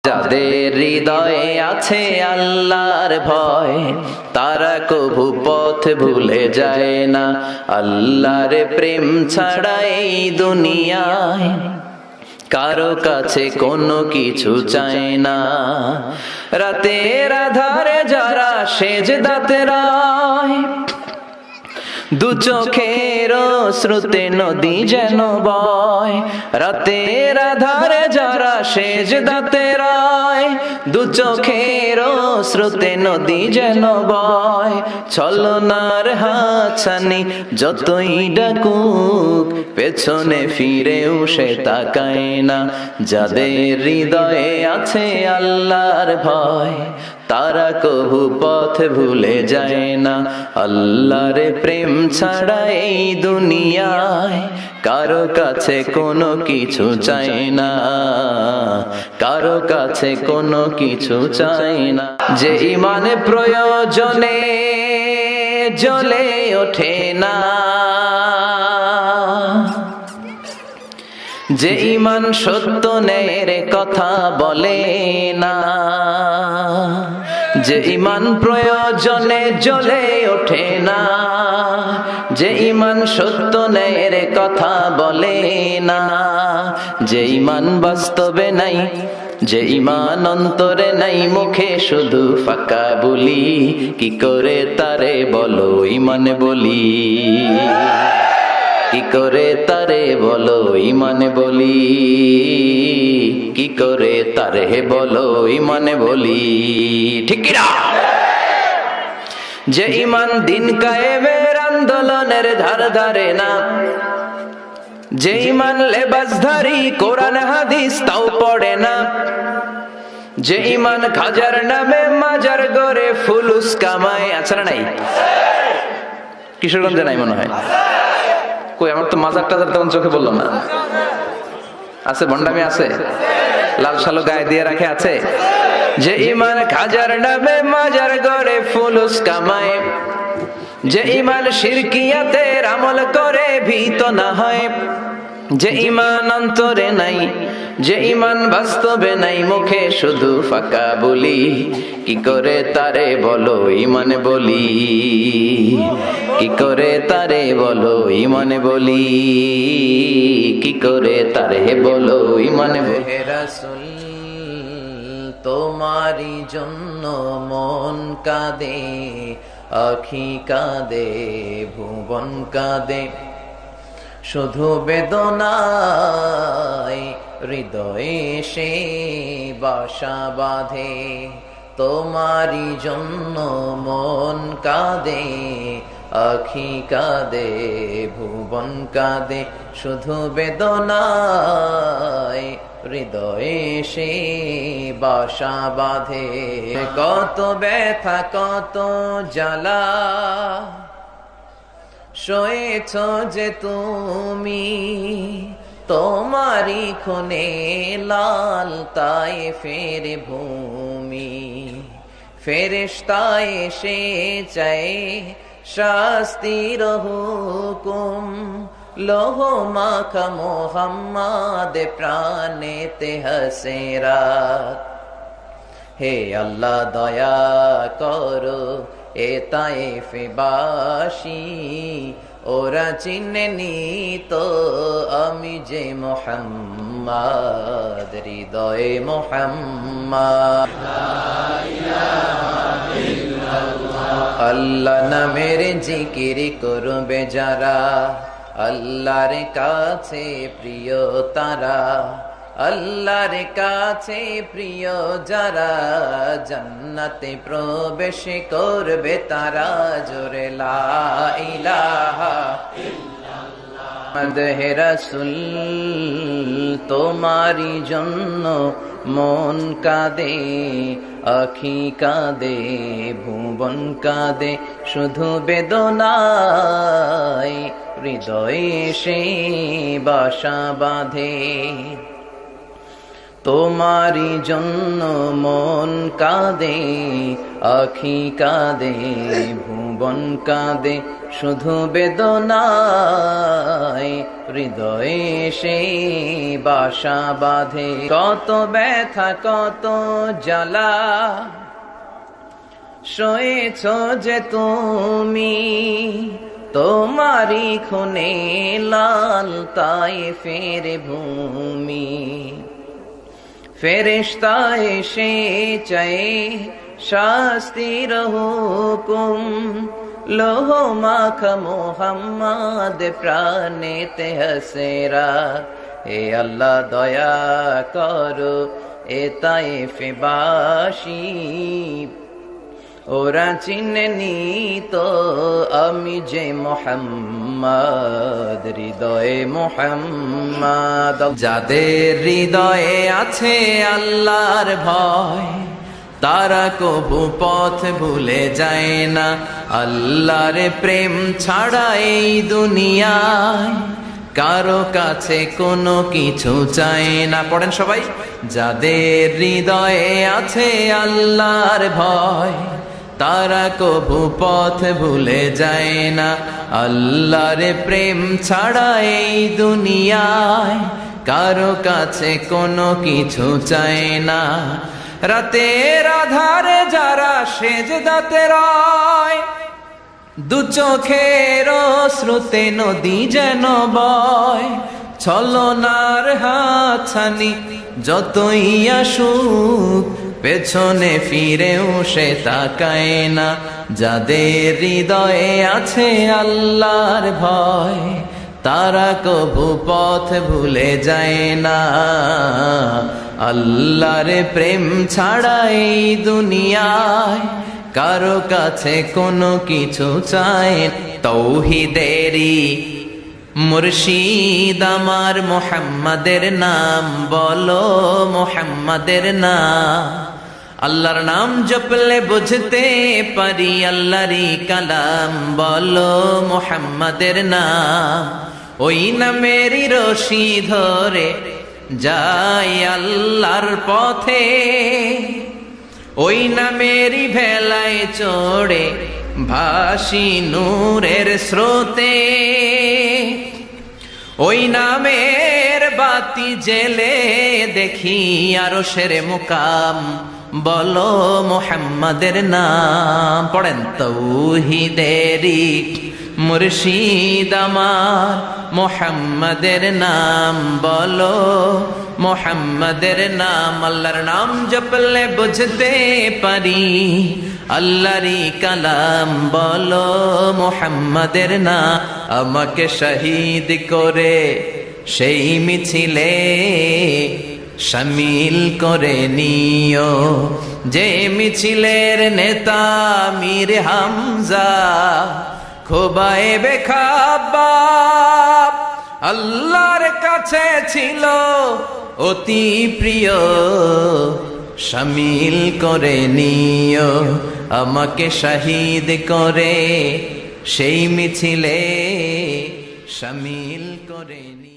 যাদের হৃদয়ে আছে আল্লাহর ভয়, তারা কভু পথ ভুলে যায় না। আল্লাহর প্রেম ছাড়া এই দুনিয়ায় কারো কাছে কোনো কিছু চায় না। রাতের আধারে যারা সেজদাতে রয়, দু চোখের শ্রুতে নদী যেন বয়। রাতের আধারে যারা সেজদাতে রয়, দু চোখের শ্রুতে নদী যেন বয়। ছলনার হাতছানি যতই ডাকুক, পেছনে ফিরেও সে তাকায় না। যাদের হৃদয়ে আছে আল্লাহর ভয়, তারা কভু পথ ভুলে যায় না। আল্লাহর প্রেম ছাড়া এই দুনিয়ায় কারো কাছে কোনো কিছু চাই না, কারো কাছে কোনো কিছু চাই না। যে ইমানে প্রয়োজনে জ্বলে ওঠে না, যে ইমান সত্য ন্যায়ের কথা বলে না, যে ইমান প্রয়োজনে জ্বলে ওঠে না, যে ইমান সত্য ন্যায়ের কথা বলে না, যে ইমান বাস্তবে নাই, যে ইমান অন্তরে নাই, মুখে শুধু ফাঁকা বলি, কি করে তারে বলো ইমান বলি, কি করে তারে বলো ইমান বলি, কি করে তারে বলো ইমান বলি। ঠিক কি না? যে ইমান দিন কায়েমের আন্দোলনের ধার ধারে না, যে ইমান লেবাসধারী কোরআন হাদিস তাও পড়ে না, যে ইমান খাজার নামে মাজার গড়ে ফুলুস কামায়। আছে না নাই? কিশোরগঞ্জে নাই মনে হয়। কই, আমার তো মাজার টাজার তেমন চোখে বললো না। আছে, ভণ্ডামি আছে, লাল সালো গায়ে দিয়ে রাখে আছে। যে ইমান খাজার নামে মাজার গড়ে ফুলুস কামায়, যে ইমান শিরকিয়াতের আমল করে ভীত না হয়, যে ইমান অন্তরে নাই, যে ইমান বাস্তবে নাই, মুখে শুধু ফাঁকা বলি, কি করে তারে বলো ইমান বলি, কি করে তারে বলো ইমান বলি, কি করে তারে বলো ইমান বলি। হে রাসূল, তোমারি জন্য মন কাঁদে, আখি কাঁদে, ভুবন কাঁদে, শুধু বেদনায় হৃদয়ে সে বাসা বাঁধে। তোমারি জন্য মন কাঁদে, আখি কাঁদে, ভুবন কাঁদে, শুধু বেদনায় হৃদয়ে সে বাসা বাঁধে। কত ব্যথা কত জ্বালা সয়েছ যে তুমি, তোমারি খুনে লাল তায়েফের ভূমি। ফেরেশতা এসে চায় শাস্তির হুকুম, লোহ মাখা মোহাম্মদ প্রাণেতে হাসে রাত। হে আল্লাহ দয়া করো এ তায়েফবাসী, ওরা চিনেনি তো আমি যে মুহাম্মদ, হৃদয়ে মুহাম্মদ। আল্লাহ নামের জিকির করবে যারা, আল্লাহর কাছে প্রিয় তারা, আল্লাহর কাছে প্রিয় যারা, জান্নাতে প্রবেশ করবে তারা। জোরে লা ইলাহা ইল্লাল্লাহ। হে রাসূল, তোমারি জন্য মন কাঁদে, আখি কাঁদে, ভুবন কাঁদে, শুধু বেদনায় হৃদয়ে সে বাসা বাঁধে। তোমারি জন্য মন কাঁদে, আখি কাঁদে, ভুবন কাঁদে, শুধু বেদনায় হৃদয়ে সেই বাসা বাঁধে। কত ব্যথা কত জ্বালা সয়েছ যে তুমি, তোমারি খুনে লাল তায়েফের ভূমি। ফেরেশতা এসে চায় শাস্তির হুকুম, লোহ মাখা মোহাম্মদ প্রাণেতে হাসেরা। হে আল্লাহ দয়া করো এ তায়েফবাসী, ওরা চিনেনি তো আমি যে মোহাম্মদ, হৃদয়ে মোহাম্মদ। যাদের হৃদয়ে আছে আল্লাহর ভয়, তারা কবু পথ ভুলে যায় না। আল্লাহর প্রেম ছাড়া এই দুনিয়ায় কারো কাছে কোনো কিছু চায় না। পড়েন সবাই। যাদের হৃদয়ে আছে আল্লাহর ভয়, তারা কবু পথ ভুলে যায় না। আল্লাহর প্রেম ছাড়া এই দুনিয়ায় কারো কাছে কোনো কিছু চায় না। রাতের আধারে যারা সেজদাতে রয়, দু চোখের শ্রুতে নদী যেন বয়। ছলনার হাতছানি যতই আসুক, পেছনে ফিরেও সে তাকায় না। যাদের হৃদয়ে আছে আল্লাহর ভয়, তারা কবু পথ ভুলে যায় না। আল্লাহর প্রেম ছাড়া এই দুনিয়ায় কারো কাছে কোনো কিছু চায়। তৌহিদেরি মুর্শিদ আমার মোহাম্মদের নাম বলো, মোহাম্মদের নাম। আল্লাহর নাম জপলে বুঝতে পারি আল্লাহরই কালাম, বলো মোহাম্মদের নাম। ওই নামেরই রশি ধরে যাই আল্লাহর পথে, ওই নামেরই ভেলায় চড়ে ভাসি নূরের স্রোতে। ওই নামের বাতি জেলে দেখি আরশের মুকাম, বলো মোহাম্মদের নাম। পড়েন। তৌহিদেরি মুর্শিদ আমার মোহাম্মদের নাম বলো, মোহাম্মদের নাম। আল্লাহর নাম জপলে বুঝতে পারি আল্লাহরই কালাম, বলো মোহাম্মদের নাম। আমাকে শহীদ করে সেই মিছিলে শামিল করে নিও, যে মিছিলের নেতা মীর হামজা খোবায়েবে খাব্বাব। আল্লাহর কাছে ছিল অতি প্রিয়, শামিল করে নিও। আমাকে শহীদ করে সেই মিছিলে শামিল করে নিও।